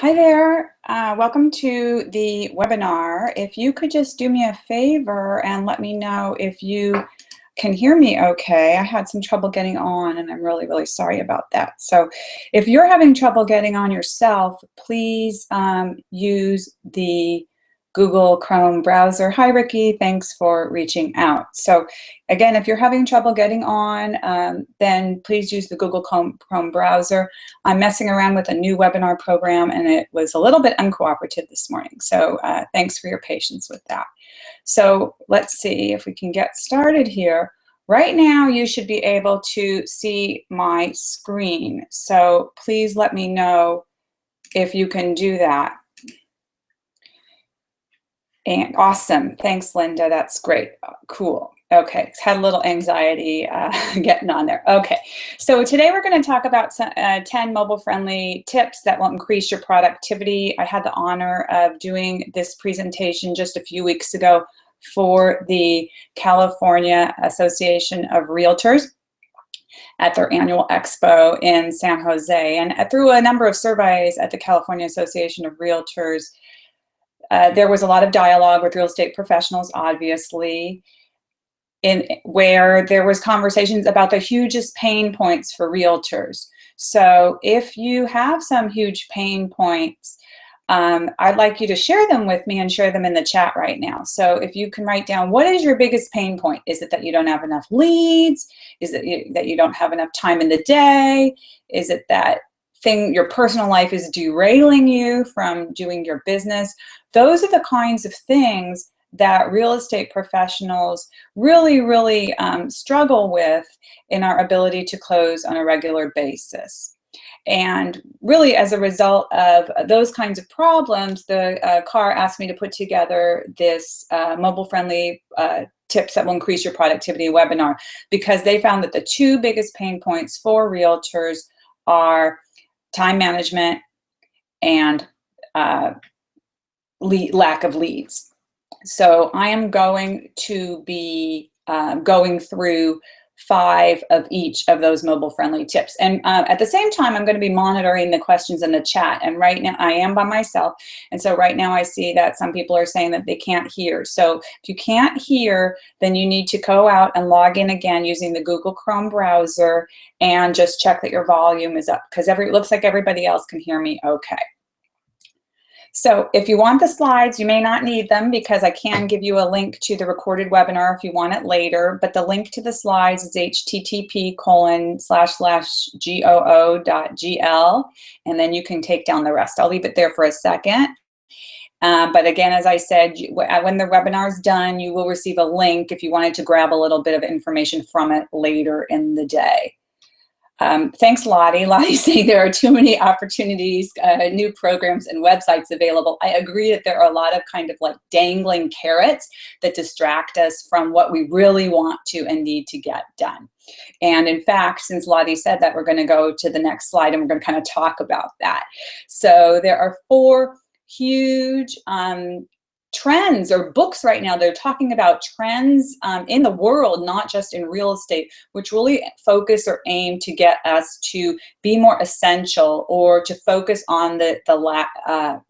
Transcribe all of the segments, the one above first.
Hi there. Welcome to the webinar. If you could just do me a favor and let me know if you can hear me okay. I had some trouble getting on and I'm really, really sorry about that. So if you're having trouble getting on yourself, please use the Google Chrome browser. Hi, Ricky. Thanks for reaching out. So again, if you're having trouble getting on, then please use the Google Chrome browser. I'm messing around with a new webinar program and it was a little bit uncooperative this morning. So thanks for your patience with that. So let's see if we can get started here. Right now, you should be able to see my screen. So please let me know if you can do that. And awesome. Thanks, Linda. That's great. Cool. Okay. Had a little anxiety getting on there. Okay. So today we're going to talk about 10 mobile-friendly tips that will increase your productivity. I had the honor of doing this presentation just a few weeks ago for the California Association of Realtors at their annual Expo in San Jose. And through a number of surveys at the California Association of Realtors, there was a lot of dialogue with real estate professionals, obviously, where there was conversations about the hugest pain points for realtors. So if you have some huge pain points, I'd like you to share them with me and share them in the chat right now. So if you can write down, what is your biggest pain point? Is it that you don't have enough leads? Is it that you don't have enough time in the day? Is it that your personal life is derailing you from doing your business? Those are the kinds of things that real estate professionals really struggle with in our ability to close on a regular basis. And really, as a result of those kinds of problems, the CAR asked me to put together this mobile-friendly tips that will increase your productivity webinar, because they found that the two biggest pain points for realtors are time management and lack of leads. So I am going to be going through 5 of each of those mobile-friendly tips. And at the same time, I'm going to be monitoring the questions in the chat. And right now, I am by myself. And so right now, I see that some people are saying that they can't hear. So if you can't hear, then you need to go out and log in again using the Google Chrome browser and just check that your volume is up, because it looks like everybody else can hear me okay. So if you want the slides, you may not need them, because I can give you a link to the recorded webinar if you want it later, but the link to the slides is http://goo.gl, and then you can take down the rest. I'll leave it there for a second. But again, as I said, when the webinar is done, you will receive a link if you wanted to grab a little bit of information from it later in the day. Thanks, Lottie. Lottie's saying there are too many opportunities, new programs and websites available. I agree that there are a lot of kind of like dangling carrots that distract us from what we really want to and need to get done. And in fact, since Lottie said that, we're going to go to the next slide and we're going to kind of talk about that. So there are 4 huge trends or books right now. They're talking about trends in the world, not just in real estate, which really focus or aim to get us to be more essential, or to focus on the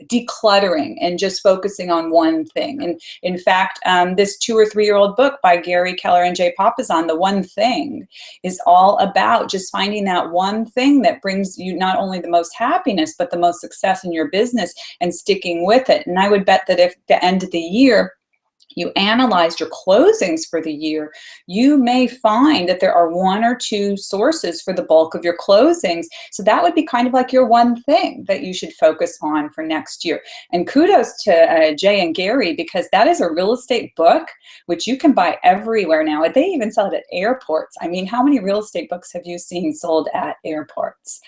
decluttering and just focusing on one thing. And in fact, this 2 or 3-year-old book by Gary Keller and Jay Papasan, The One Thing, is all about just finding that one thing that brings you not only the most happiness, but the most success in your business, and sticking with it. And I would bet that if the end of the year you analyzed your closings for the year, you may find that there are 1 or 2 sources for the bulk of your closings. So that would be kind of like your one thing that you should focus on for next year. And kudos to Jay and Gary, because that is a real estate book which you can buy everywhere now. They even sell it at airports. I mean, how many real estate books have you seen sold at airports?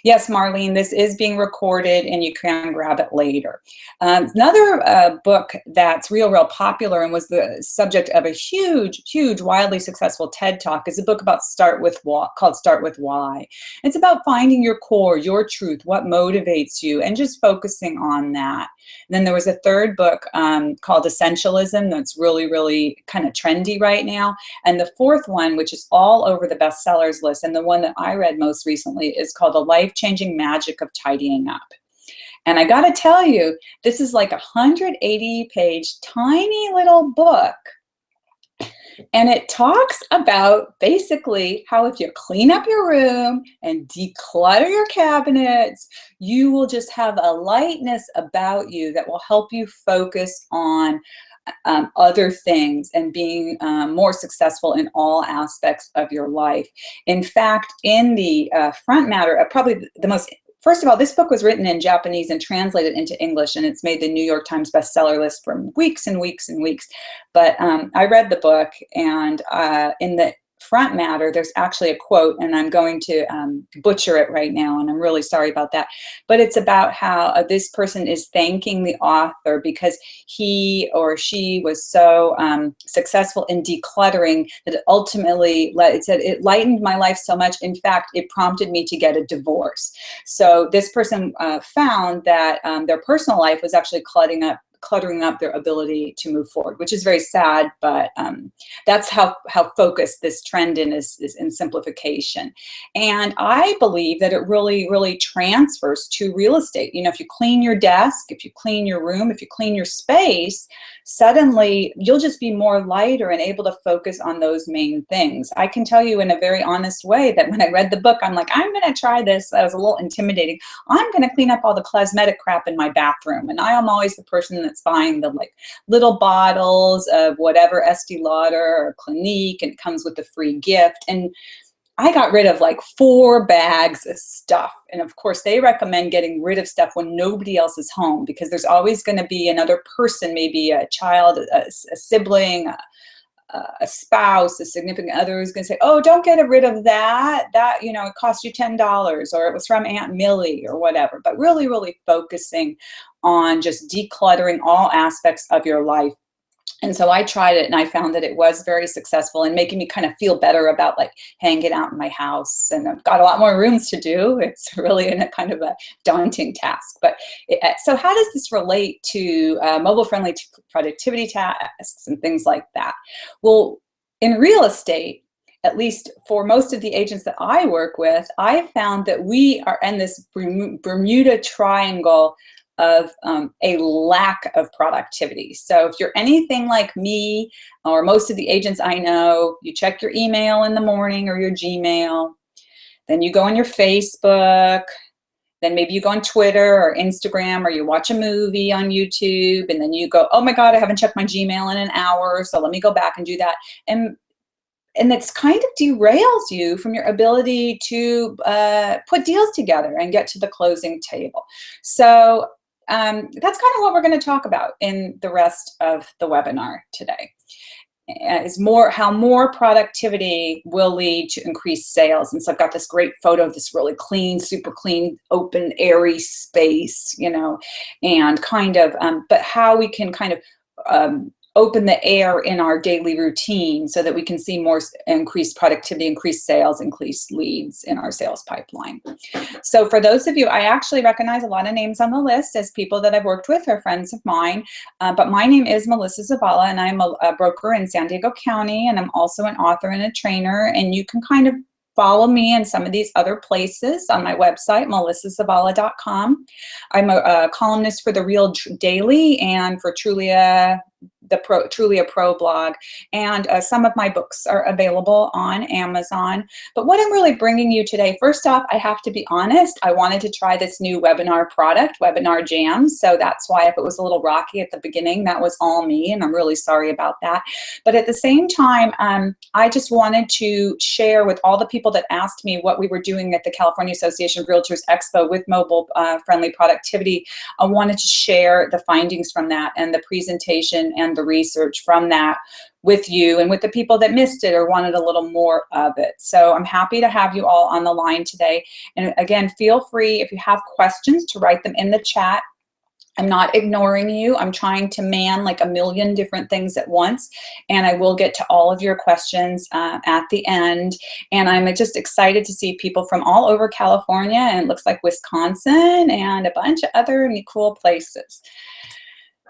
Yes, Marlene, this is being recorded and you can grab it later. Another book that's real popular and was the subject of a huge, wildly successful TED Talk is a book about called Start With Why. It's about finding your core, your truth, what motivates you, and just focusing on that. And then there was a 3rd book called Essentialism that's really kind of trendy right now. And the 4th one, which is all over the bestsellers list, and the one that I read most recently, is called The Life-Changing Magic of Tidying Up. And I gotta tell you, this is like a 180-page tiny little book. And it talks about basically how if you clean up your room and declutter your cabinets, you will just have a lightness about you that will help you focus on other things and being more successful in all aspects of your life. In fact, in the front matter, probably the most, first of all, this book was written in Japanese and translated into English, and it's made the New York Times bestseller list for weeks and weeks and weeks. But I read the book, and in the front matter, there's actually a quote, and I'm going to butcher it right now, and I'm really sorry about that. But it's about how this person is thanking the author because he or she was so successful in decluttering that it ultimately, it said, it lightened my life so much. In fact, it prompted me to get a divorce. So this person found that their personal life was actually cluttering up their ability to move forward, which is very sad, but that's how focused this trend is in simplification. And I believe that it really, really transfers to real estate. You know, if you clean your desk, if you clean your room, if you clean your space, suddenly you'll just be more lighter and able to focus on those main things. I can tell you in a very honest way that when I read the book, I'm like, I'm going to try this. That was a little intimidating. I'm going to clean up all the cosmetic crap in my bathroom. And I am always the person that's buying the like little bottles of whatever Estee Lauder or Clinique, and it comes with a free gift. And I got rid of like 4 bags of stuff. And of course, they recommend getting rid of stuff when nobody else is home, because there's always going to be another person, maybe a child, a sibling, a spouse, a significant other who's going to say, oh, don't get rid of that. That, you know, it cost you $10, or it was from Aunt Millie or whatever. But really, really focusing on just decluttering all aspects of your life. And so I tried it, and I found that it was very successful in making me kind of feel better about like hanging out in my house. And I've got a lot more rooms to do. It's really in a kind of a daunting task. But so how does this relate to mobile-friendly productivity tasks and things like that? Well, in real estate, at least for most of the agents that I work with, I found that we are in this Bermuda Triangle of a lack of productivity. So if you're anything like me or most of the agents I know, you check your email in the morning or your Gmail, then you go on your Facebook, then maybe you go on Twitter or Instagram, or you watch a movie on YouTube, and then you go, oh my God, I haven't checked my Gmail in an hour, so let me go back and do that. And it's kind of derails you from your ability to put deals together and get to the closing table. So that's kind of what we're going to talk about in the rest of the webinar today. Is how more productivity will lead to increased sales. And so I've got this great photo of this really clean, super clean, open, airy space, you know, and kind of, but how we can kind of open the air in our daily routine so that we can see more increased productivity, increased sales, increased leads in our sales pipeline. So for those of you, I actually recognize a lot of names on the list as people that I've worked with or friends of mine, but my name is Melissa Zavala, and I'm a broker in San Diego County, and I'm also an author and a trainer, and you can kind of follow me in some of these other places on my website, melissazavala.com. I'm a columnist for the Real Daily and for Trulia Pro blog, and some of my books are available on Amazon. But what I'm really bringing you today, first off, I have to be honest, I wanted to try this new webinar product, Webinar Jams, so that's why if it was a little rocky at the beginning, that was all me, and I'm really sorry about that. But at the same time, I just wanted to share with all the people that asked me what we were doing at the California Association of Realtors Expo with mobile friendly productivity. I wanted to share the findings from that and the presentation and the research from that with you and with the people that missed it or wanted a little more of it. So I'm happy to have you all on the line today. And again, feel free if you have questions to write them in the chat. I'm not ignoring you. I'm trying to man like a million different things at once, and I will get to all of your questions at the end. And I'm just excited to see people from all over California, and it looks like Wisconsin and a bunch of other cool places.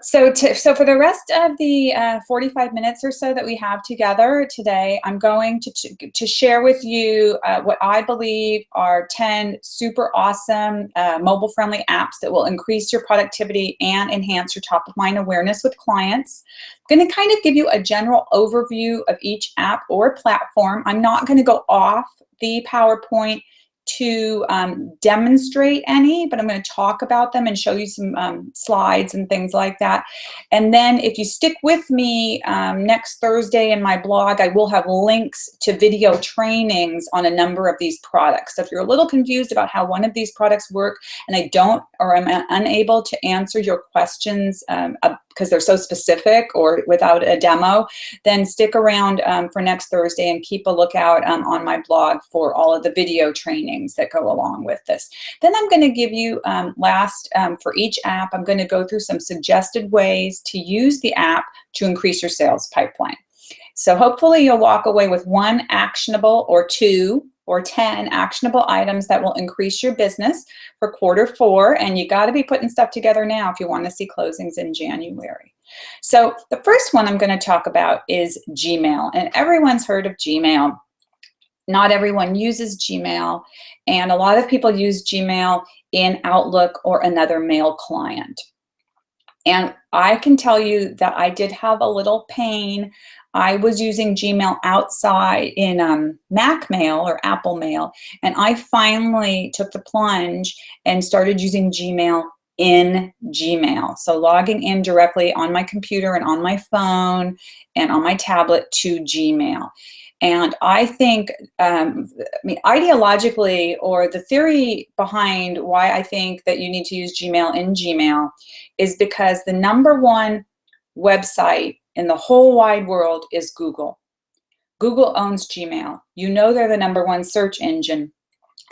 So for the rest of the 45 minutes or so that we have together today, I'm going to share with you what I believe are 10 super awesome mobile-friendly apps that will increase your productivity and enhance your top-of-mind awareness with clients. I'm going to kind of give you a general overview of each app or platform. I'm not going to go off the PowerPoint to demonstrate any, but I'm going to talk about them and show you some slides and things like that. And then if you stick with me next Thursday in my blog, I will have links to video trainings on a number of these products. So if you're a little confused about how one of these products work and I don't or I'm unable to answer your questions because they're so specific or without a demo, then stick around for next Thursday and keep a lookout on my blog for all of the video trainings that go along with this. Then I'm going to give you for each app, I'm going to go through some suggested ways to use the app to increase your sales pipeline. So hopefully you'll walk away with 1 actionable or 2 or 10 actionable items that will increase your business for Q4. And you got to be putting stuff together now if you want to see closings in January. So the first one I'm going to talk about is Gmail. And everyone's heard of Gmail. Not everyone uses Gmail, and a lot of people use Gmail in Outlook or another mail client. And I can tell you that I did have a little pain. I was using Gmail outside in Mac Mail or Apple Mail, and I finally took the plunge and started using Gmail in Gmail. So logging in directly on my computer and on my phone and on my tablet to Gmail. And I think, ideologically, or the theory behind why I think that you need to use Gmail in Gmail is because the #1 website in the whole wide world is Google. Google owns Gmail. You know they're the #1 search engine.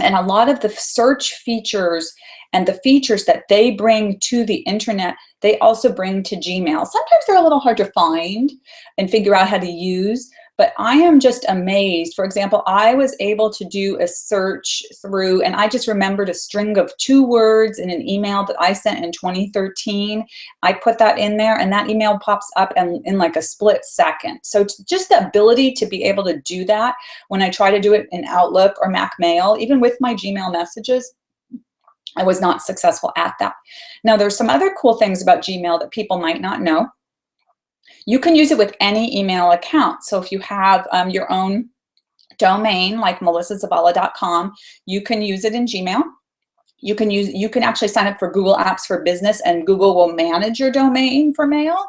And a lot of the search features and the features that they bring to the internet, they also bring to Gmail. Sometimes they're a little hard to find and figure out how to use, but I am just amazed. For example, I was able to do a search through, and I just remembered a string of 2 words in an email that I sent in 2013. I put that in there and that email pops up in like a split second. So just the ability to be able to do that when I try to do it in Outlook or Mac Mail, even with my Gmail messages, I was not successful at that. Now, there's some other cool things about Gmail that people might not know. You can use it with any email account. So if you have your own domain like melissazavala.com, you can use it in Gmail. You can actually sign up for Google Apps for Business and Google will manage your domain for mail,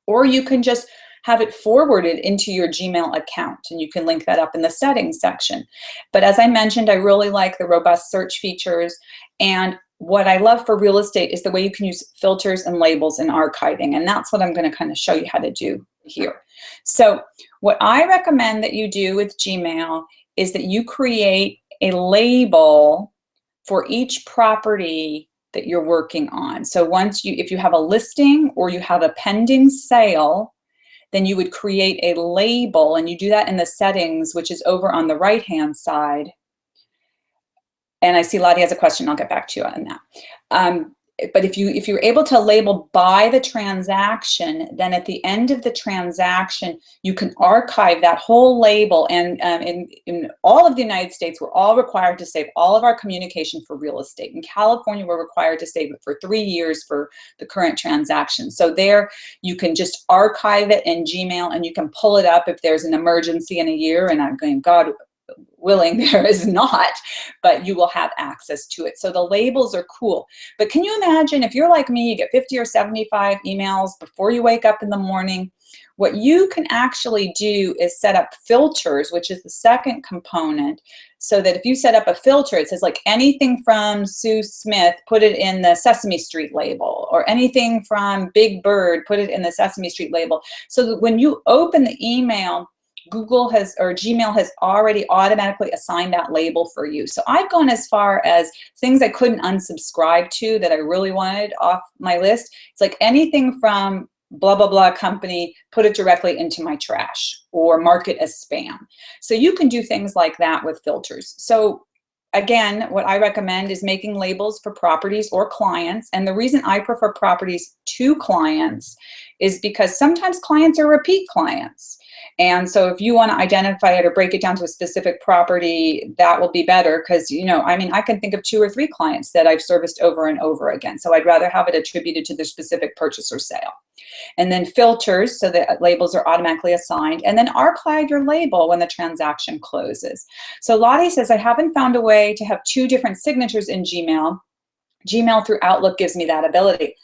or you can just have it forwarded into your Gmail account, and you can link that up in the settings section. But as I mentioned, I really like the robust search features, and what I love for real estate is the way you can use filters and labels and archiving, and that's what I'm going to kind of show you how to do here. So what I recommend that you do with Gmail is that you create a label for each property that you're working on. So if you have a listing or you have a pending sale, then you would create a label, and you do that in the settings, which is over on the right-hand side. And I see Lottie has a question. I'll get back to you on that. But if you're able to label by the transaction, then at the end of the transaction, you can archive that whole label. And in all of the United States, we're all required to save all of our communication for real estate. In California, we're required to save it for 3 years for the current transaction. So there, you can just archive it in Gmail, and you can pull it up if there's an emergency in a year. And I'm going, God willing, there is not, but you will have access to it. So the labels are cool. But can you imagine if you're like me, you get 50 or 75 emails before you wake up in the morning? What you can actually do is set up filters, which is the second component, so that if you set up a filter, it says like anything from Sue Smith, put it in the Sesame Street label, or anything from Big Bird, put it in the Sesame Street label. So that when you open the email, Gmail has already automatically assigned that label for you. So I've gone as far as things I couldn't unsubscribe to that I really wanted off my list. It's like anything from blah, blah, blah company, put it directly into my trash or mark it as spam. So you can do things like that with filters. So again, what I recommend is making labels for properties or clients. And the reason I prefer properties to clients is because sometimes clients are repeat clients. And so if you want to identify it or break it down to a specific property, that will be better because, you know, I mean, I can think of 2 or 3 clients that I've serviced over and over again. So I'd rather have it attributed to the specific purchase or sale. And then filters, so that labels are automatically assigned. And then archive your label when the transaction closes. So Lottie says, I haven't found a way to have 2 different signatures in Gmail. Gmail through Outlook gives me that ability.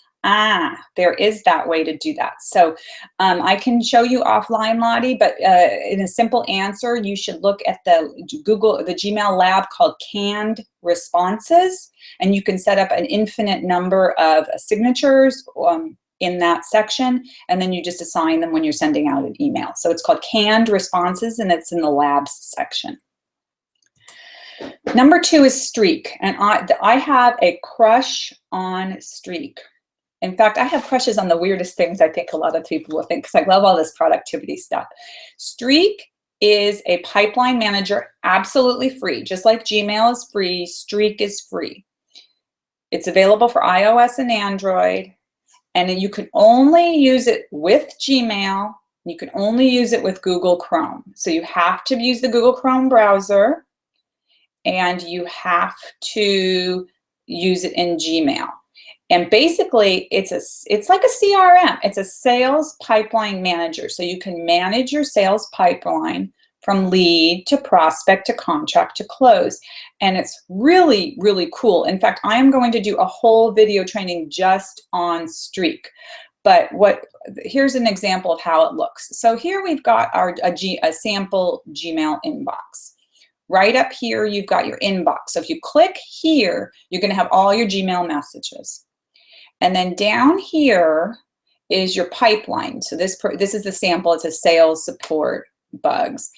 There is that way to do that. So I can show you offline, Lottie, but in a simple answer, you should look at the Gmail lab called canned responses, and you can set up an infinite number of signatures in that section, and then you just assign them when you're sending out an email. So it's called canned responses, and it's in the labs section. Number 2 is streak, and I have a crush on streak. In fact, I have crushes on the weirdest things I think a lot of people will think, because I love all this productivity stuff. Streak is a pipeline manager, absolutely free. Just like Gmail is free, Streak is free. It's available for iOS and Android, and you can only use it with Gmail. You can only use it with Google Chrome. So you have to use the Google Chrome browser, and you have to use it in Gmail. And basically, it's like a CRM. It's a sales pipeline manager. So you can manage your sales pipeline from lead to prospect to contract to close. And it's really, really cool. In fact, I am going to do a whole video training just on Streak. But here's an example of how it looks. So here we've got a sample Gmail inbox. Right up here, you've got your inbox. So if you click here, you're going to have all your Gmail messages. And then down here is your pipeline. So this is the sample. It's a sales support bugs.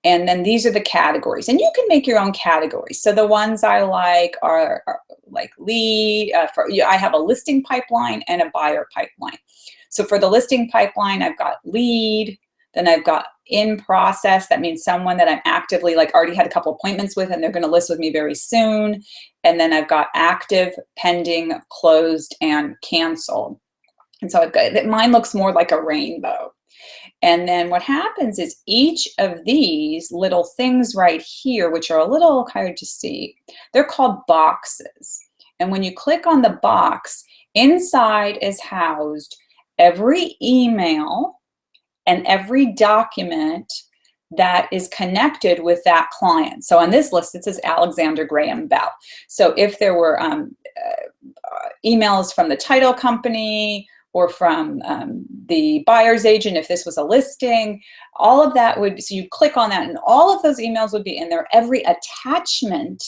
And then these are the categories. And you can make your own categories. So the ones I like are like lead. I have a listing pipeline and a buyer pipeline. So for the listing pipeline, I've got lead. Then I've got in process. That means someone that I'm actively already had a couple appointments with, and they're going to list with me very soon. And then I've got active, pending, closed, and canceled. And so I've got, mine looks more like a rainbow. And then what happens is each of these little things right here, which are a little hard to see, they're called boxes. And when you click on the box, inside is housed every email and every document that is connected with that client. So on this list, it says Alexander Graham Bell. So if there were emails from the title company or from the buyer's agent, if this was a listing, all of that would, so you click on that and all of those emails would be in there. Every attachment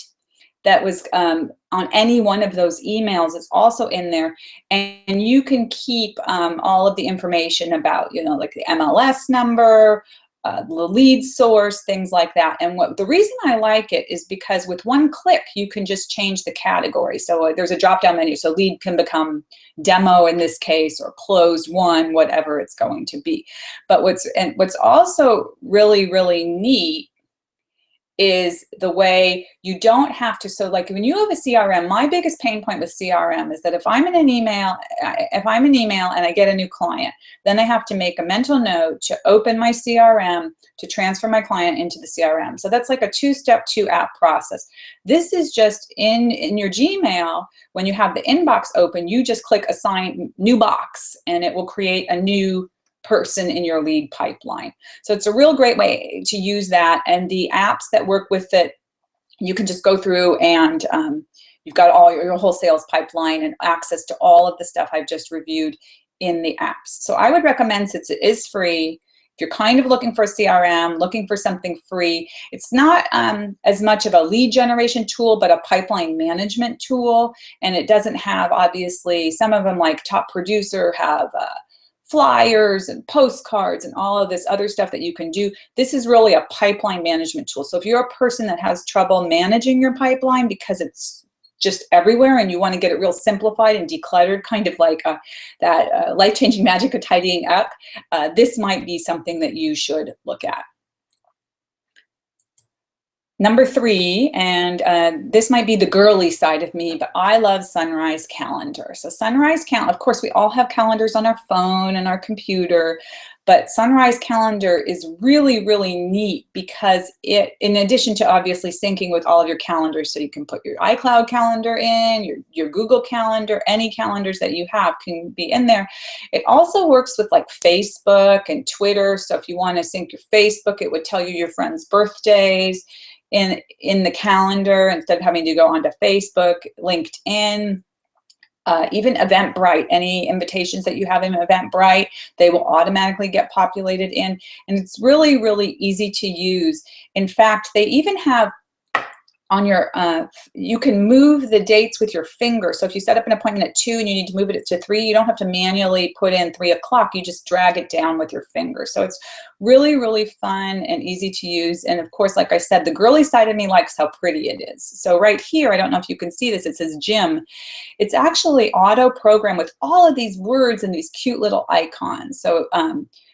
that was on any one of those emails is also in there, and you can keep all of the information about, like the MLS number, the lead source, things like that. And the reason I like it is because with one click, you can just change the category. So there's a drop-down menu, so lead can become demo in this case, or closed one, whatever it's going to be. But what's also really, really neat is the way you don't have to, so like when you have a CRM, my biggest pain point with CRM is that if I'm in an email and I get a new client, then I have to make a mental note to open my CRM to transfer my client into the CRM. So that's like a 2-step, 2-app process. This is just in your Gmail, when you have the inbox open, you just click assign new box and it will create a new person in your lead pipeline. So it's a real great way to use that. And the apps that work with it, you can just go through and you've got all your whole sales pipeline and access to all of the stuff I've just reviewed in the apps. So I would recommend, since it is free, if you're kind of looking for a CRM, looking for something free, it's not as much of a lead generation tool, but a pipeline management tool. And it doesn't have, obviously, some of them like Top Producer have flyers and postcards and all of this other stuff that you can do. This is really a pipeline management tool. So if you're a person that has trouble managing your pipeline because it's just everywhere and you want to get it real simplified and decluttered, kind of like that life-changing magic of tidying up, this might be something that you should look at. Number 3, and this might be the girly side of me, but I love Sunrise Calendar. So Sunrise Calendar, of course, we all have calendars on our phone and our computer, but Sunrise Calendar is really, really neat because it, in addition to obviously syncing with all of your calendars, so you can put your iCloud calendar in, your Google Calendar, any calendars that you have can be in there. It also works with like Facebook and Twitter. So if you want to sync your Facebook, it would tell you your friends' birthdays in the calendar instead of having to go onto Facebook, LinkedIn, even Eventbrite. Any invitations that you have in Eventbrite, they will automatically get populated in, and it's really, really easy to use. In fact, they even have on your, you can move the dates with your finger. So if you set up an appointment at 2 and you need to move it to 3, you don't have to manually put in 3 o'clock. You just drag it down with your finger. So it's really, really fun and easy to use. And of course, like I said, the girly side of me likes how pretty it is. So right here, I don't know if you can see this, it says gym. It's actually auto-programmed with all of these words and these cute little icons.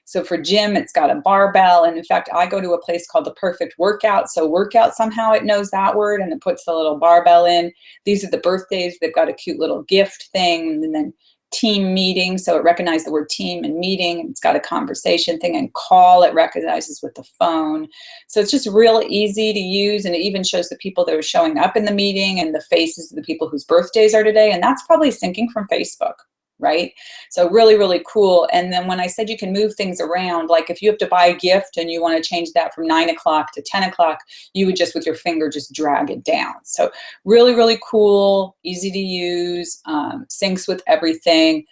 So for gym, it's got a barbell. And in fact, I go to a place called The Perfect Workout. So workout, somehow it knows that word and it puts the little barbell in. These are the birthdays. They've got a cute little gift thing. And then team meeting. So it recognizes the word team and meeting. And it's got a conversation thing, and call it recognizes with the phone. So it's just real easy to use. And it even shows the people that are showing up in the meeting and the faces of the people whose birthdays are today. And that's probably syncing from Facebook. Right? So really, really cool. And then when I said you can move things around, like if you have to buy a gift and you want to change that from 9 o'clock to 10 o'clock, you would just with your finger just drag it down. So really, really cool, easy to use, syncs with everything,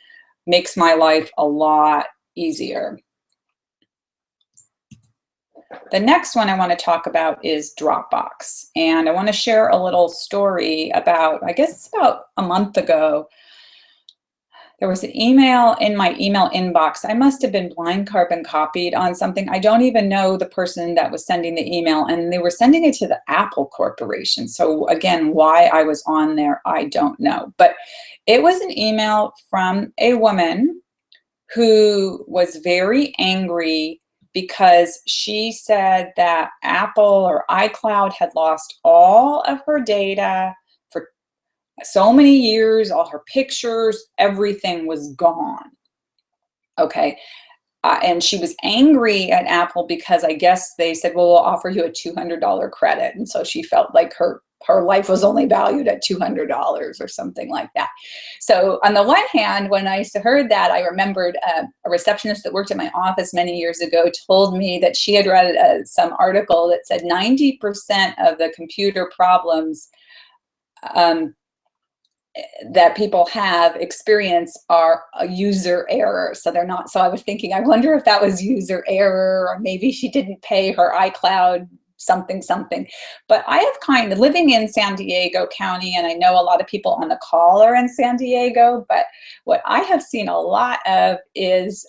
makes my life a lot easier. The next one I want to talk about is Dropbox. And I want to share a little story about, I guess it's about a month ago. There was an email in my email inbox. I must have been blind carbon copied on something. I don't even know the person that was sending the email, and they were sending it to the Apple Corporation. So again, why I was on there, I don't know. But it was an email from a woman who was very angry because she said that Apple or iCloud had lost all of her data for so many years, all her pictures, everything was gone. Okay. And she was angry at Apple because I guess they said, well, we'll offer you a $200 credit. And so she felt like her life was only valued at $200 or something like that. So on the one hand, when I heard that, I remembered a receptionist that worked at my office many years ago told me that she had read some article that said 90% of the computer problems that people have experience are a user error. So they're not, so I was thinking, I wonder if that was user error, or maybe she didn't pay her iCloud something. But I have kind of living in San Diego County, and I know a lot of people on the call are in San Diego, but what I have seen a lot of is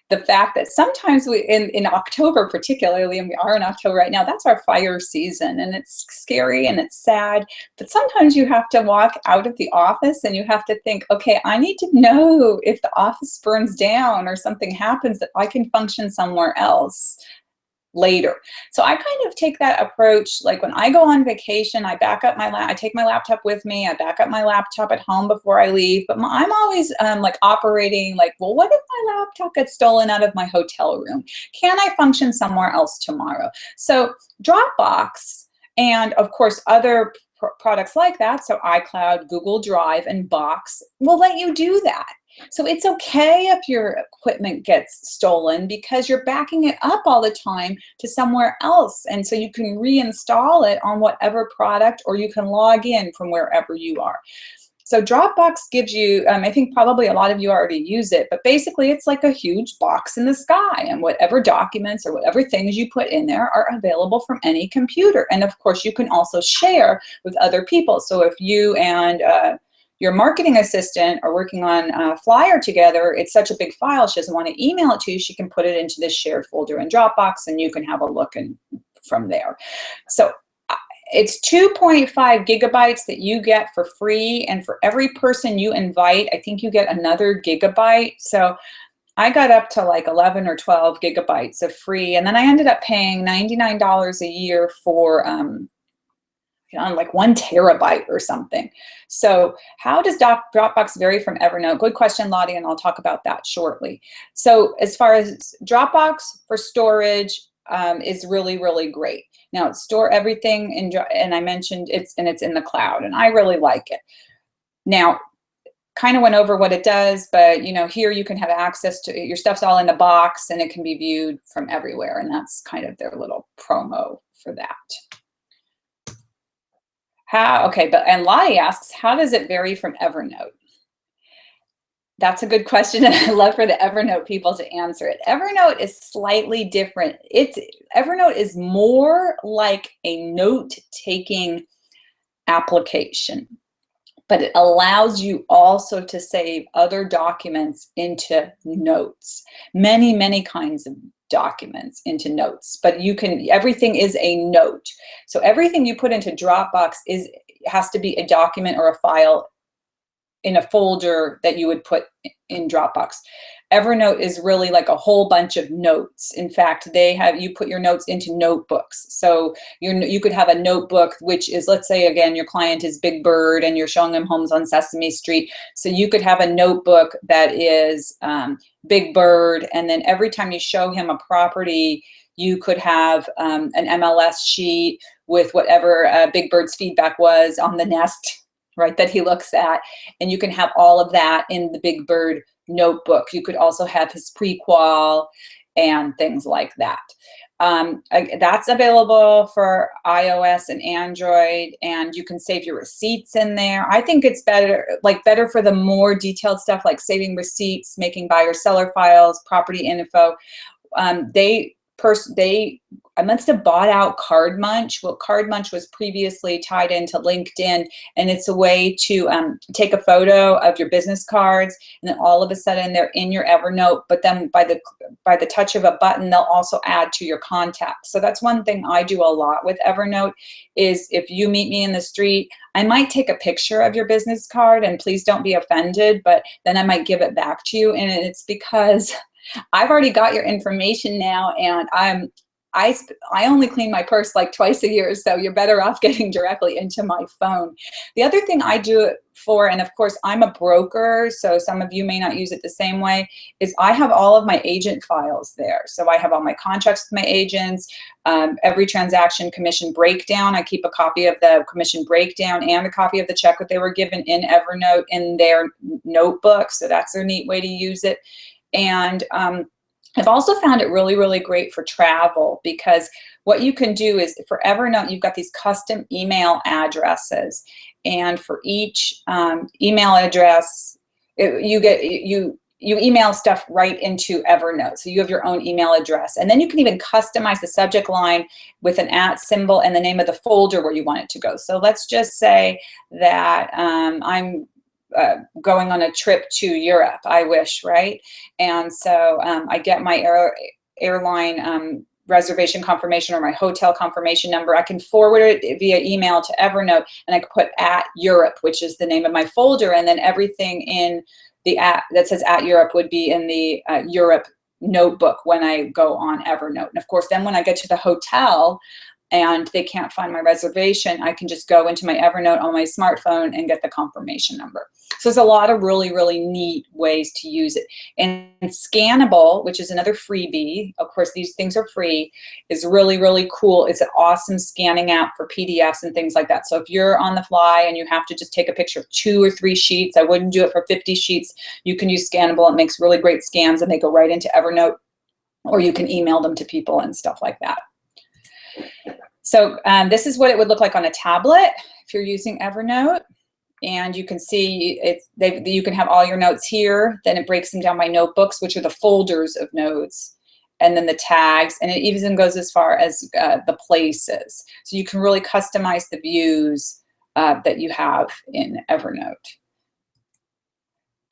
the fact that sometimes we, in October particularly, and we are in October right now, that's our fire season, and it's scary and it's sad, but sometimes you have to walk out of the office and you have to think, okay, I need to know if the office burns down or something happens that I can function somewhere else later. So I kind of take that approach, like when I go on vacation, I back up I take my laptop with me, I back up my laptop at home before I leave, but I'm always like operating like, well, what if my laptop gets stolen out of my hotel room? Can I function somewhere else tomorrow? So Dropbox, and of course other products like that, so iCloud, Google Drive, and Box will let you do that. So it's okay if your equipment gets stolen because you're backing it up all the time to somewhere else. And so you can reinstall it on whatever product, or you can log in from wherever you are. So Dropbox gives you, I think probably a lot of you already use it, but basically it's like a huge box in the sky, and whatever documents or whatever things you put in there are available from any computer. And of course you can also share with other people. So if you and your marketing assistant are working on a flyer together, it's such a big file, she doesn't want to email it to you, she can put it into this shared folder in Dropbox, and you can have a look from there. So it's 2.5 gigabytes that you get for free, and for every person you invite, I think you get another gigabyte. So I got up to like 11 or 12 gigabytes of free, and then I ended up paying $99 a year for like 1 terabyte or something. So how does Dropbox vary from Evernote? Good question, Lottie, and I'll talk about that shortly. So as far as Dropbox for storage is really, really great. Now, store everything in, and I mentioned it's in the cloud, and I really like it. Now, kind of went over what it does, but here you can have access to your stuff's all in the box, and it can be viewed from everywhere, and that's kind of their little promo for that. And Lottie asks, how does it vary from Evernote? That's a good question, and I love for the Evernote people to answer it. Evernote is slightly different. Evernote is more like a note-taking application, but it allows you also to save other documents into notes. Many, many kinds of documents into notes, but everything is a note. So everything you put into Dropbox has to be a document or a file in a folder that you would put in Dropbox. Evernote is really like a whole bunch of notes. In fact, you put your notes into notebooks. So you could have a notebook, which is, let's say again, your client is Big Bird and you're showing them homes on Sesame Street. So you could have a notebook that is Big Bird, and then every time you show him a property, you could have an MLS sheet with whatever Big Bird's feedback was on the nest, right, that he looks at. And you can have all of that in the Big Bird notebook. You could also have his prequal and things like that. That's available for iOS and Android, and you can save your receipts in there. I think it's better for the more detailed stuff, like saving receipts, making buyer-seller files, property info. I must have bought out Card Munch. Well, Card Munch was previously tied into LinkedIn, and it's a way to take a photo of your business cards, and then all of a sudden they're in your Evernote, but then by the touch of a button, they'll also add to your contacts. So that's one thing I do a lot with Evernote is if you meet me in the street, I might take a picture of your business card, and please don't be offended, but then I might give it back to you, and it's because I've already got your information now, and I only clean my purse like twice a year, so you're better off getting directly into my phone. The other thing I do it for, and of course I'm a broker, so some of you may not use it the same way, is I have all of my agent files there. So I have all my contracts with my agents, every transaction commission breakdown. I keep a copy of the commission breakdown and a copy of the check that they were given in Evernote in their notebook, so that's a neat way to use it. And I've also found it really, really great for travel, because what you can do is for Evernote, you've got these custom email addresses, and for each email address, you email stuff right into Evernote. So you have your own email address, and then you can even customize the subject line with an @ symbol and the name of the folder where you want it to go. So let's just say that I'm going on a trip to Europe, I wish, right? And so I get my airline reservation confirmation or my hotel confirmation number. I can forward it via email to Evernote, and I can put @Europe, which is the name of my folder, and then everything in the that says @Europe would be in the Europe notebook when I go on Evernote. And of course, then when I get to the hotel and they can't find my reservation, I can just go into my Evernote on my smartphone and get the confirmation number. So there's a lot of really, really neat ways to use it. And SCANNABLE, which is another freebie, of course these things are free, is really, really cool. It's an awesome scanning app for PDFs and things like that. So if you're on the fly and you have to just take a picture of 2 or 3 sheets, I wouldn't do it for 50 sheets, you can use SCANNABLE. It makes really great scans and they go right into Evernote, or you can email them to people and stuff like that. So this is what it would look like on a tablet if you're using Evernote, and you can see you can have all your notes here. Then it breaks them down by notebooks, which are the folders of notes, and then the tags, and it even goes as far as the places. So you can really customize the views that you have in Evernote.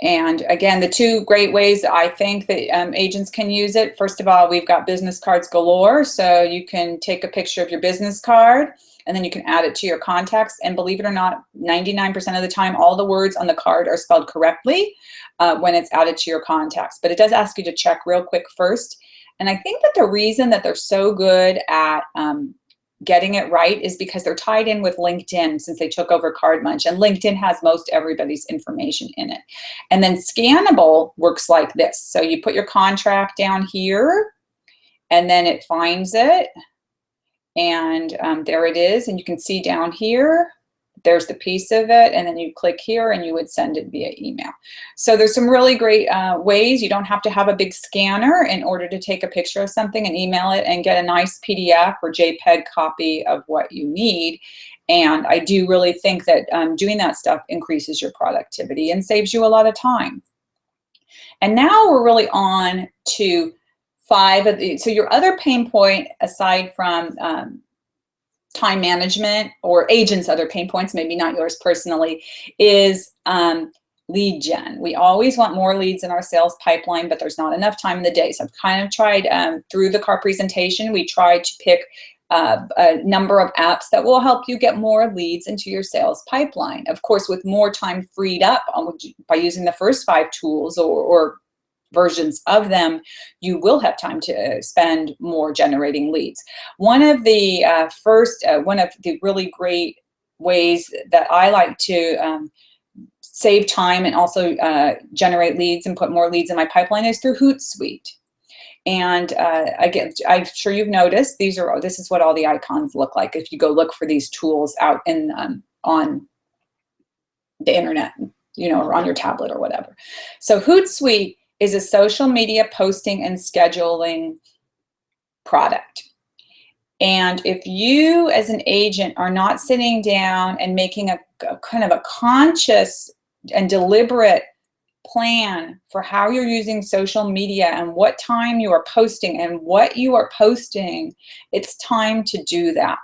And again, the two great ways I think that agents can use it. First of all, we've got business cards galore. So you can take a picture of your business card and then you can add it to your contacts. And believe it or not, 99% of the time, all the words on the card are spelled correctly when it's added to your contacts. But it does ask you to check real quick first. And I think that the reason that they're so good at getting it right is because they're tied in with LinkedIn since they took over Card Munch, and LinkedIn has most everybody's information in it. And then Scannable works like this. So you put your contract down here and then it finds it, and there it is, and you can see down here there's the piece of it, and then you click here and you would send it via email. So there's some really great ways. You don't have to have a big scanner in order to take a picture of something and email it and get a nice PDF or JPEG copy of what you need. And I do really think that doing that stuff increases your productivity and saves you a lot of time. And now we're really on to 5 of the, so your other pain point aside from time management, or agents' other pain points, maybe not yours personally, is lead gen. We always want more leads in our sales pipeline, but there's not enough time in the day. So I've kind of tried through the car presentation, we tried to pick a number of apps that will help you get more leads into your sales pipeline. Of course, with more time freed up by using the first 5 tools or versions of them, you will have time to spend more generating leads. One of the one of the really great ways that I like to save time and also generate leads and put more leads in my pipeline is through HOOTSUITE. And again, I'm sure you've noticed this is what all the icons look like if you go look for these tools out in on the internet, you know, or on your tablet or whatever. So HOOTSUITE is a social media posting and scheduling product. And if you as an agent are not sitting down and making a kind of a conscious and deliberate plan for how you're using social media and what time you are posting and what you are posting, it's time to do that.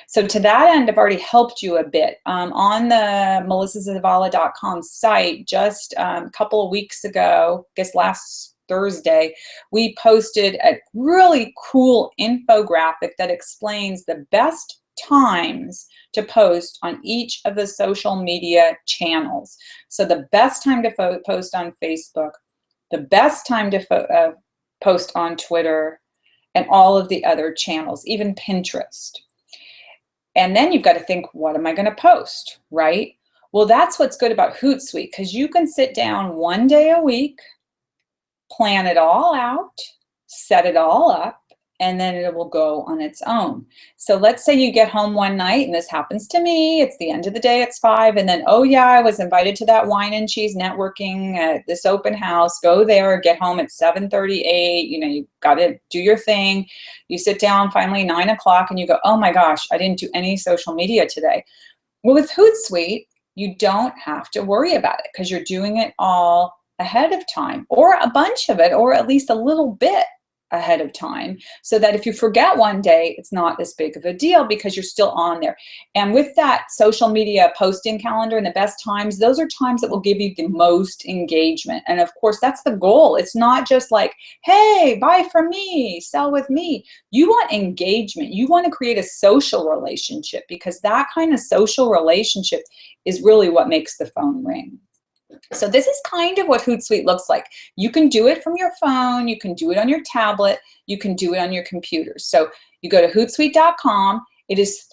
So to that end, I've already helped you a bit. On the melissazavala.com site, just a couple of weeks ago, I guess last Thursday, we posted a really cool infographic that explains the best times to post on each of the social media channels. So the best time to post on Facebook, the best time to post on Twitter, and all of the other channels, even Pinterest. And then you've got to think, what am I going to post, right? Well, that's what's good about HOOTSUITE, because you can sit down one day a week, plan it all out, set it all up, and then it will go on its own. So let's say you get home one night, and this happens to me, it's the end of the day, it's 5, and then, oh yeah, I was invited to that wine and cheese networking at this open house, go there, get home at 7:38, you know, you got to do your thing. You sit down finally 9 o'clock and you go, oh my gosh, I didn't do any social media today. Well, with HOOTSUITE, you don't have to worry about it because you're doing it all ahead of time, or a bunch of it, or at least a little bit ahead of time, so that if you forget one day, it's not this big of a deal because you're still on there. And with that social media posting calendar and the best times, those are times that will give you the most engagement. And of course, that's the goal. It's not just like, hey, buy from me, sell with me. You want engagement. You want to create a social relationship, because that kind of social relationship is really what makes the phone ring. So this is kind of what HOOTSUITE looks like. You can do it from your phone, you can do it on your tablet, you can do it on your computer. So you go to hootsuite.com. It is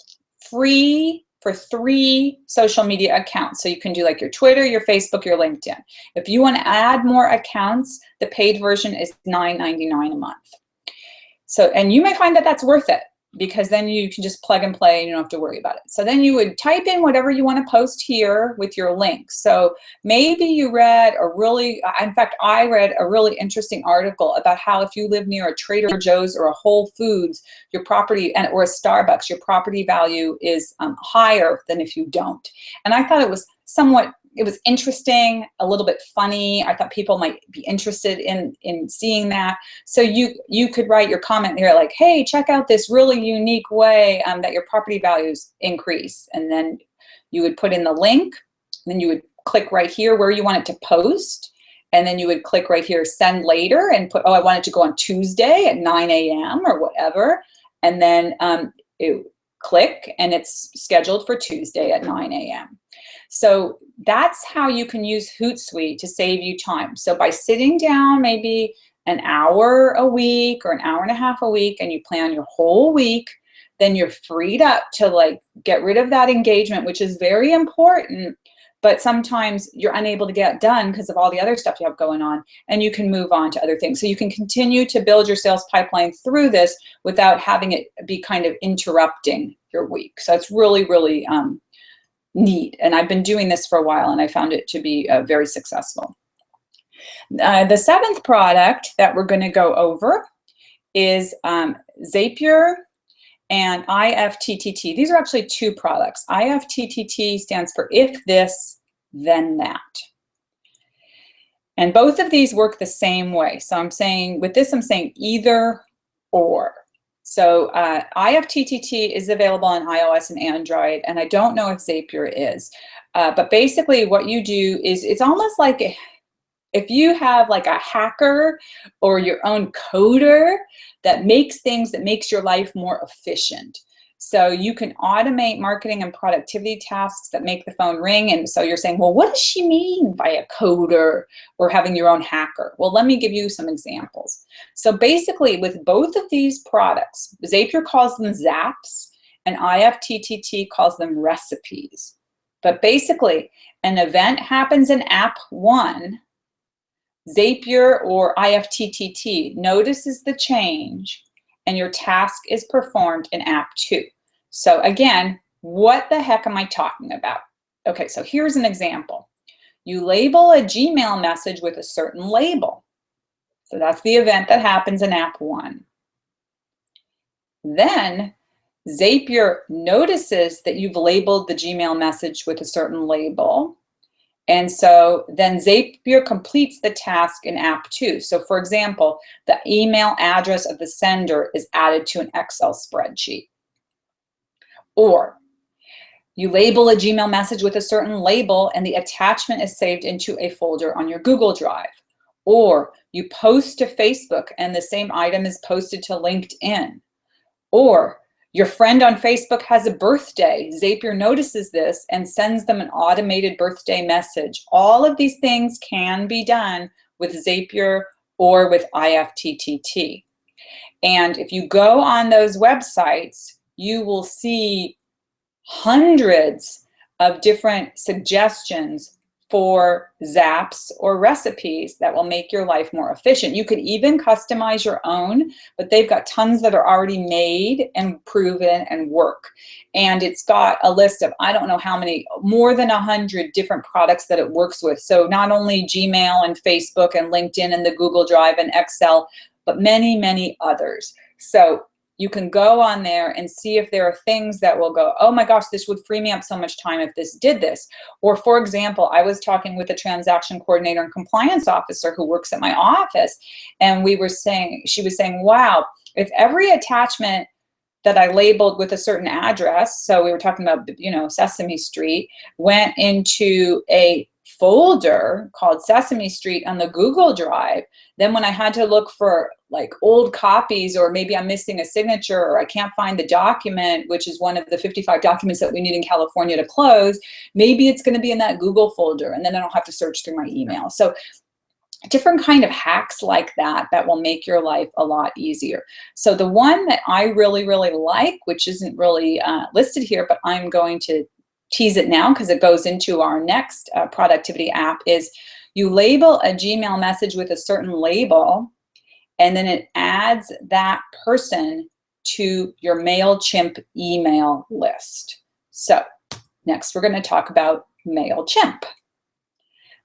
free for 3 social media accounts. So you can do like your Twitter, your Facebook, your LinkedIn. If you want to add more accounts, the paid version is $9.99 a month. So, and you may find that that's worth it, because then you can just plug and play and you don't have to worry about it. So then you would type in whatever you want to post here with your link. So maybe you read a really, in fact, I read a really interesting article about how if you live near a Trader Joe's or a Whole Foods, your property, or a Starbucks, your property value is higher than if you don't. And I thought it was it was interesting, a little bit funny. I thought people might be interested in seeing that. So you could write your comment here like, hey, check out this really unique way that your property values increase. And then you would put in the link, and then you would click right here where you want it to post. And then you would click right here, send later, and put, oh, I want it to go on Tuesday at 9 a.m. or whatever. And then click, and it's scheduled for Tuesday at 9 a.m. So that's how you can use Hootsuite to save you time. So by sitting down maybe an hour a week or an hour and a half a week, and you plan your whole week, then you're freed up to like get rid of that engagement, which is very important. But sometimes you're unable to get done because of all the other stuff you have going on, and you can move on to other things. So you can continue to build your sales pipeline through this without having it be kind of interrupting your week. So it's really, really neat. And I've been doing this for a while, and I found it to be very successful. The seventh product that we're going to go over is Zapier and IFTTT. These are actually two products. IFTTT stands for if this, then that. And both of these work the same way. So I'm saying, with this, I'm saying either or. So IFTTT is available on iOS and Android, and I don't know if Zapier is. But basically what you do is, it's almost like if you have like a hacker or your own coder that makes things, that makes your life more efficient. So you can automate marketing and productivity tasks that make the phone ring. And so you're saying, well, what does she mean by a coder or having your own hacker? Well, let me give you some examples. So basically with both of these products, Zapier calls them zaps and IFTTT calls them recipes. But basically an event happens in app 1, Zapier or IFTTT notices the change, and your task is performed in app 2. So again, what the heck am I talking about? Okay, so here's an example. You label a Gmail message with a certain label. So that's the event that happens in app 1. Then Zapier notices that you've labeled the Gmail message with a certain label. And so then Zapier completes the task in app 2. So for example, the email address of the sender is added to an Excel spreadsheet. Or you label a Gmail message with a certain label and the attachment is saved into a folder on your Google Drive. Or you post to Facebook and the same item is posted to LinkedIn. Or your friend on Facebook has a birthday. Zapier notices this and sends them an automated birthday message. All of these things can be done with Zapier or with IFTTT. And if you go on those websites, you will see hundreds of different suggestions for zaps or recipes that will make your life more efficient. You could even customize your own, but they've got tons that are already made and proven and work. And it's got a list of, I don't know how many, more than 100 different products that it works with. So not only Gmail and Facebook and LinkedIn and the Google Drive and Excel, but many, many others. So you can go on there and see if there are things that will go, oh my gosh, this would free me up so much time if this did this. Or for example, I was talking with a transaction coordinator and compliance officer who works at my office, and she was saying, wow, if every attachment that I labeled with a certain address, so we were talking about, Sesame Street, went into a folder called Sesame Street on the Google Drive, then when I had to look for like old copies, or maybe I'm missing a signature, or I can't find the document, which is one of the 55 documents that we need in California to close, maybe it's going to be in that Google folder, and then I don't have to search through my email. So different kind of hacks like that will make your life a lot easier. So the one that I really, really like, which isn't really listed here, but I'm going to tease it now because it goes into our next productivity app, is you label a Gmail message with a certain label, and then it adds that person to your MailChimp email list. So next we're going to talk about MailChimp.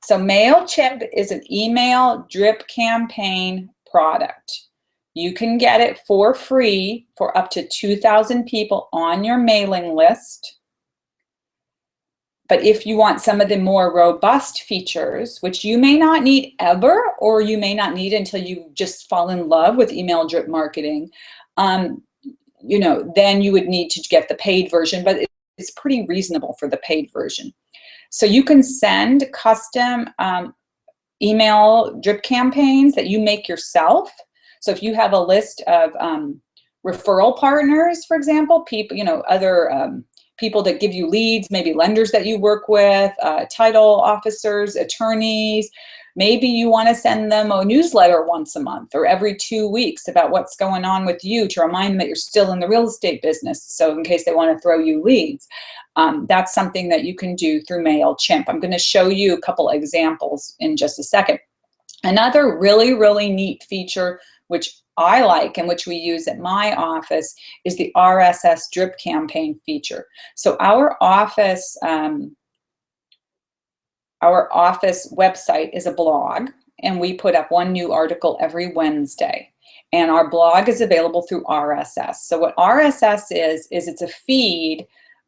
So MailChimp is an email drip campaign product. You can get it for free for up to 2,000 people on your mailing list. But if you want some of the more robust features, which you may not need ever, or you may not need until you just fall in love with email drip marketing, then you would need to get the paid version, but it's pretty reasonable for the paid version. So you can send custom email drip campaigns that you make yourself. So if you have a list of referral partners, for example, people, you know, other people that give you leads, maybe lenders that you work with, title officers, attorneys, maybe you want to send them a newsletter once a month or every 2 weeks about what's going on with you to remind them that you're still in the real estate business. So in case they want to throw you leads, that's something that you can do through MailChimp. I'm going to show you a couple examples in just a second. Another really, really neat feature, which I like and which we use at my office, is the RSS drip campaign feature. So our office website is a blog, and we put up one new article every Wednesday. And our blog is available through RSS. So what RSS is it's a feed,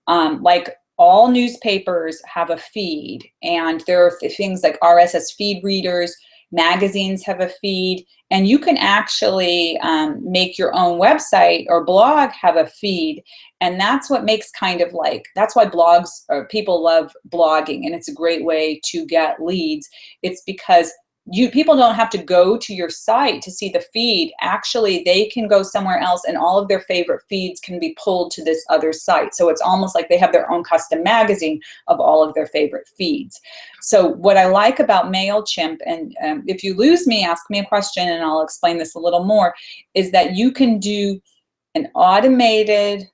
like all newspapers have a feed, and there are things like RSS feed readers, magazines have a feed, and you can actually make your own website or blog have a feed. And that's what makes kind of like, that's why blogs, or people love blogging, and it's a great way to get leads. It's because people don't have to go to your site to see the feed. Actually, they can go somewhere else, and all of their favorite feeds can be pulled to this other site. So it's almost like they have their own custom magazine of all of their favorite feeds. So what I like about MailChimp, and if you lose me, ask me a question and I'll explain this a little more, is that you can do an automated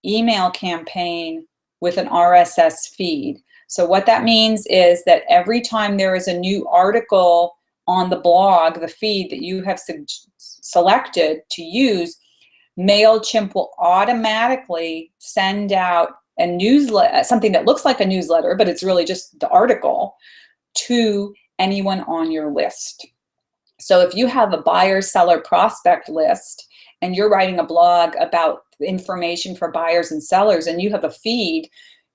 email campaign with an RSS feed. So what that means is that every time there is a new article on the blog, the feed that you have selected to use, MailChimp will automatically send out a newsletter, something that looks like a newsletter, but it's really just the article, to anyone on your list. So if you have a buyer, seller, prospect list, and you're writing a blog about information for buyers and sellers, and you have a feed,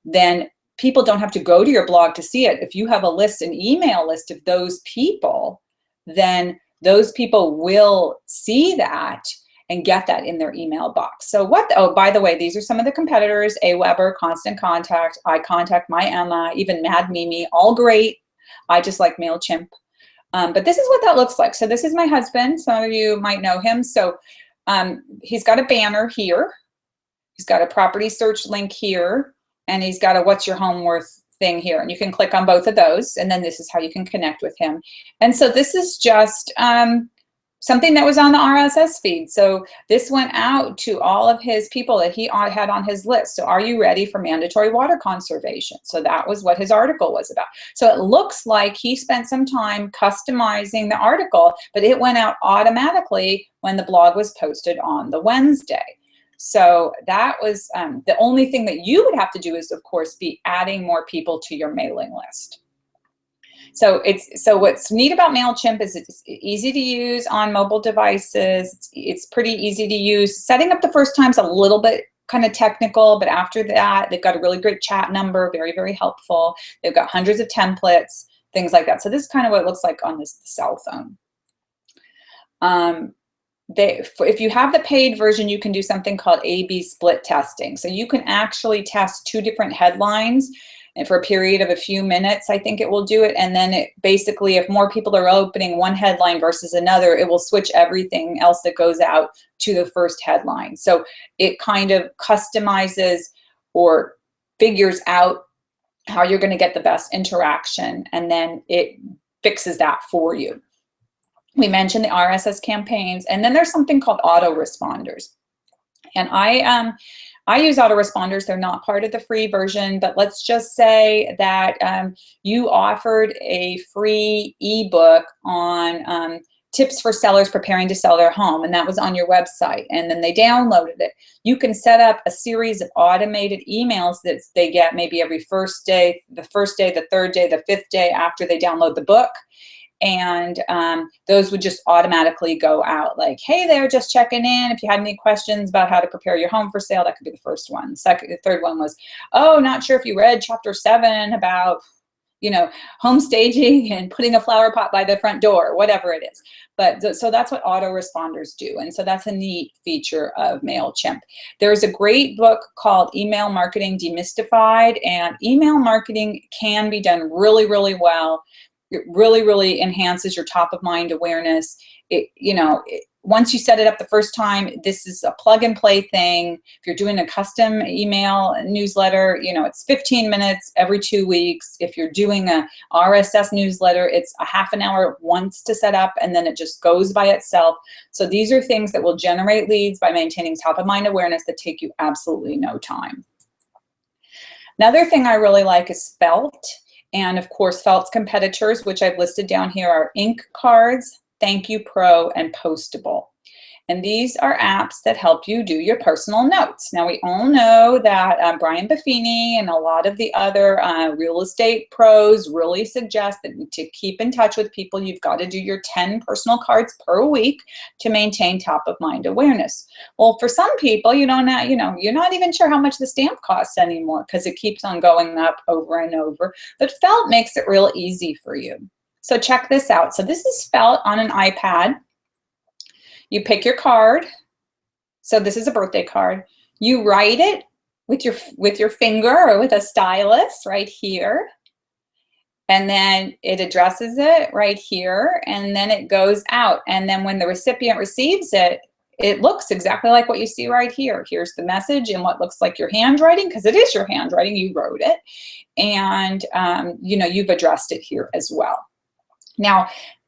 then people don't have to go to your blog to see it. If you have a list, an email list of those people, then those people will see that and get that in their email box. So oh, by the way, these are some of the competitors: AWeber, Constant Contact, iContact, My Emma, even Mad Mimi, all great. I just like MailChimp. But this is what that looks like. So this is my husband. Some of you might know him. So he's got a banner here. He's got a property search link here. And he's got a what's your home worth thing here. And you can click on both of those. And then this is how you can connect with him. And so this is just something that was on the RSS feed. So this went out to all of his people that he had on his list. So are you ready for mandatory water conservation? So that was what his article was about. So it looks like he spent some time customizing the article, but it went out automatically when the blog was posted on the Wednesday. So that was the only thing that you would have to do is, of course, be adding more people to your mailing list. So what's neat about MailChimp is it's easy to use on mobile devices. It's pretty easy to use. Setting up the first time's a little bit kind of technical, but after that, they've got a really great chat number, very, very helpful. They've got hundreds of templates, things like that. So this is kind of what it looks like on this cell phone. If you have the paid version, you can do something called A/B split testing. So you can actually test 2 different headlines, and for a period of a few minutes, I think it will do it. And then it basically, if more people are opening one headline versus another, it will switch everything else that goes out to the first headline. So it kind of customizes or figures out how you're going to get the best interaction, and then it fixes that for you. We mentioned the RSS campaigns, and then there's something called autoresponders. And I use autoresponders. They're not part of the free version, but let's just say that you offered a free ebook on tips for sellers preparing to sell their home, and that was on your website, and then they downloaded it. You can set up a series of automated emails that they get maybe every the first day, the 3rd day, the 5th day after they download the book. And those would just automatically go out like, hey there, just checking in. If you had any questions about how to prepare your home for sale, that could be the first one. The third one was, oh, not sure if you read chapter 7 about home staging and putting a flower pot by the front door, whatever it is. But so that's what autoresponders do. And so that's a neat feature of MailChimp. There's a great book called Email Marketing Demystified, and email marketing can be done really, really well. It really, really enhances your top of mind awareness. Once you set it up the first time, this is a plug and play thing. If you're doing a custom email newsletter, it's 15 minutes every 2 weeks. If you're doing a RSS newsletter, it's a half an hour once to set up, and then it just goes by itself. So these are things that will generate leads by maintaining top of mind awareness that take you absolutely no time. Another thing I really like is Felt. And of course, Felt's competitors, which I've listed down here, are Ink Cards, Thank You Pro, and Postable. And these are apps that help you do your personal notes. Now, we all know that Brian Buffini and a lot of the other real estate pros really suggest that to keep in touch with people, you've got to do your 10 personal cards per week to maintain top of mind awareness. Well, for some people, you're not even sure how much the stamp costs anymore because it keeps on going up over and over. But Felt makes it real easy for you. So check this out. So this is Felt on an iPad. You pick your card. So this is a birthday card. You write it with your finger or with a stylus right here. And then it addresses it right here. And then it goes out. And then when the recipient receives it, it looks exactly like what you see right here. Here's the message in what looks like your handwriting, because it is your handwriting. You wrote it. And, you've addressed it here as well. Now,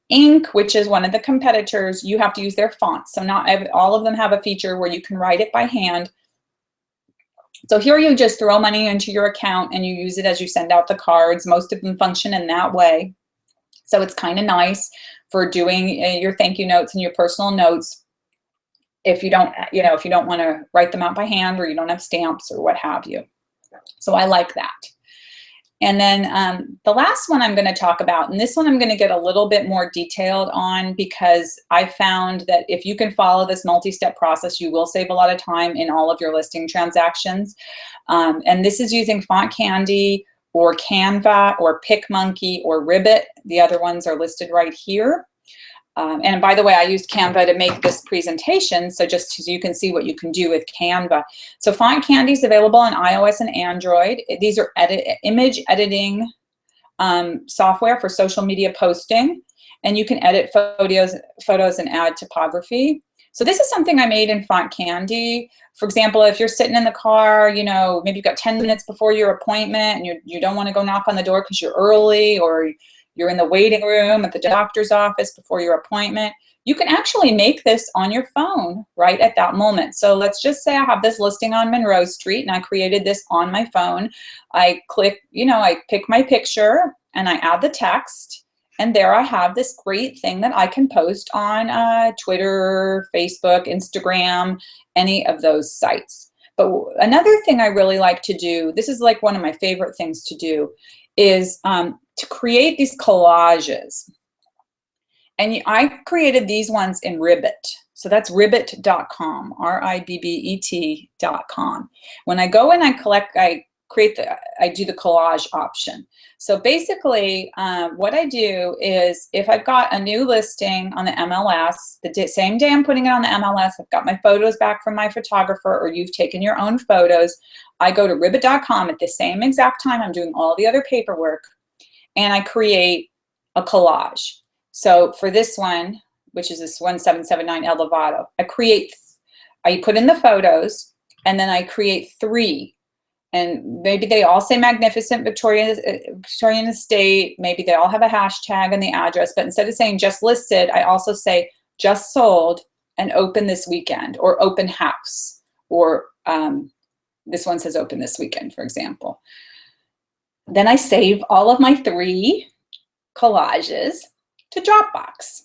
Ink, which is one of the competitors, you have to use their fonts. So not all of them have a feature where you can write it by hand. So here you just throw money into your account and you use it as you send out the cards. Most of them function in that way. So it's kind of nice for doing your thank you notes and your personal notes if you don't want to write them out by hand or you don't have stamps or what have you. So I like that. And then the last one I'm going to talk about, and this one I'm going to get a little bit more detailed on because I found that if you can follow this multi-step process, you will save a lot of time in all of your listing transactions. And this is using Font Candy or Canva or PicMonkey or Ribbit. The other ones are listed right here. And by the way, I used Canva to make this presentation, so just so you can see what you can do with Canva. So Font Candy is available on iOS and Android. These are image editing software for social media posting, and you can edit photos and add typography. So this is something I made in Font Candy. For example, if you're sitting in the car, maybe you've got 10 minutes before your appointment and you don't want to go knock on the door because you're early, or you're in the waiting room at the doctor's office before your appointment, you can actually make this on your phone right at that moment. So let's just say I have this listing on Monroe Street and I created this on my phone. I click, I pick my picture and I add the text, and there I have this great thing that I can post on Twitter, Facebook, Instagram, any of those sites. But another thing I really like to do, this is like one of my favorite things to do, is to create these collages. And I created these ones in Ribbit. So that's ribbit.com, ribbet.com. When I go and I do the collage option. So basically what I do is if I've got a new listing on the MLS, the same day I'm putting it on the MLS, I've got my photos back from my photographer, or you've taken your own photos, I go to ribbit.com at the same exact time I'm doing all the other paperwork, and I create a collage. So for this one, which is this 1779 El Dorado, I put in the photos, and then I create 3. And maybe they all say Magnificent Victorian Estate. Maybe they all have a hashtag and the address. But instead of saying just listed, I also say just sold and open this weekend, or open house. Or this one says open this weekend, for example. Then I save all of my 3 collages to Dropbox.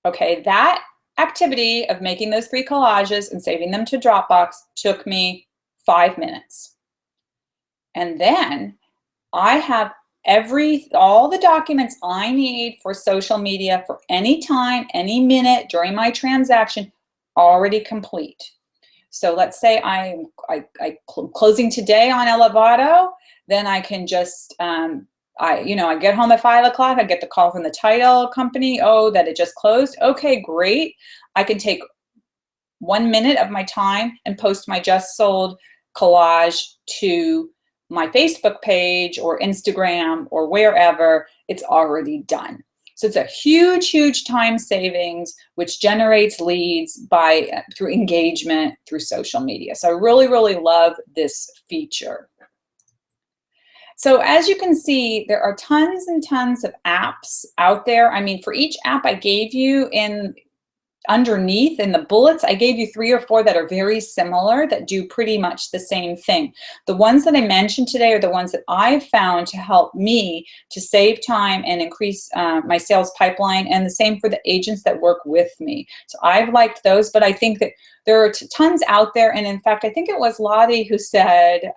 Okay, that activity of making those 3 collages and saving them to Dropbox took me 5 minutes. And then I have all the documents I need for social media for any time, any minute during my transaction already complete. So let's say I'm closing today on El Dorado, then I can just I get home at 5 o'clock, I get the call from the title company, oh, that it just closed. Okay, great. I can take 1 minute of my time and post my just sold collage to my Facebook page or Instagram or wherever. It's already done. So it's a huge, huge time savings, which generates leads through engagement through social media. So I really, really love this feature. So as you can see, there are tons and tons of apps out there. I mean, for each app I gave you underneath in the bullets, I gave you 3 or 4 that are very similar that do pretty much the same thing. The ones that I mentioned today are the ones that I've found to help me to save time and increase my sales pipeline, and the same for the agents that work with me. So I've liked those, but I think that there are tons out there. And in fact, I think it was Lottie who said,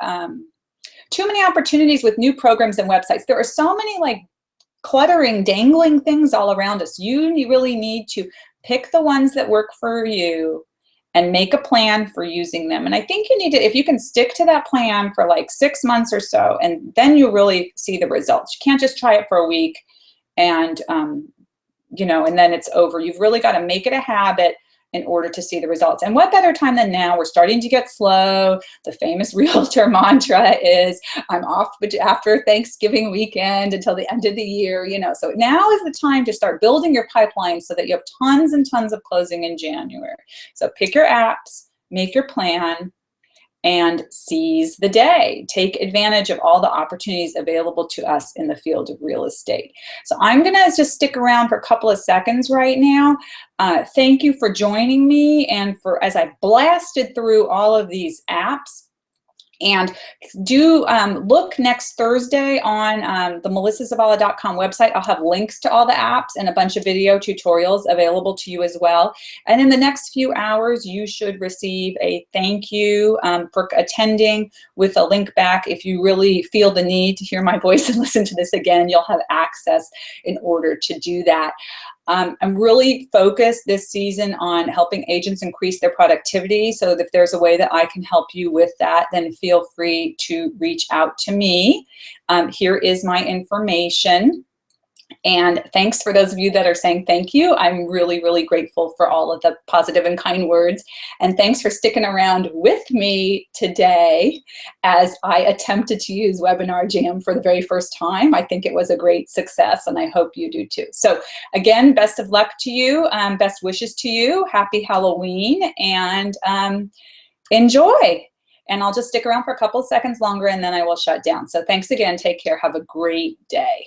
too many opportunities with new programs and websites. There are so many like cluttering, dangling things all around us. You really need to pick the ones that work for you and make a plan for using them. And I think you need to, if you can stick to that plan for like 6 months or so, and then you really see the results. You can't just try it for a week and, and then it's over. You've really got to make it a habit in order to see the results. And what better time than now? We're starting to get slow. The famous realtor mantra is, I'm off after Thanksgiving weekend until the end of the year, So now is the time to start building your pipeline so that you have tons and tons of closing in January. So pick your apps, make your plan, and seize the day. Take advantage of all the opportunities available to us in the field of real estate. So I'm gonna just stick around for a couple of seconds right now. Thank you for joining me and as I blasted through all of these apps. And do look next Thursday on the melissazavala.com website. I'll have links to all the apps and a bunch of video tutorials available to you as well. And in the next few hours, you should receive a thank you for attending with a link back. If you really feel the need to hear my voice and listen to this again, you'll have access in order to do that. I'm really focused this season on helping agents increase their productivity. So if there's a way that I can help you with that, then feel free to reach out to me. Here is my information. And thanks for those of you that are saying thank you. I'm really, really grateful for all of the positive and kind words. And thanks for sticking around with me today as I attempted to use Webinar Jam for the very first time. I think it was a great success, and I hope you do too. So again, best of luck to you. Best wishes to you. Happy Halloween, and enjoy. And I'll just stick around for a couple of seconds longer, and then I will shut down. So thanks again. Take care. Have a great day.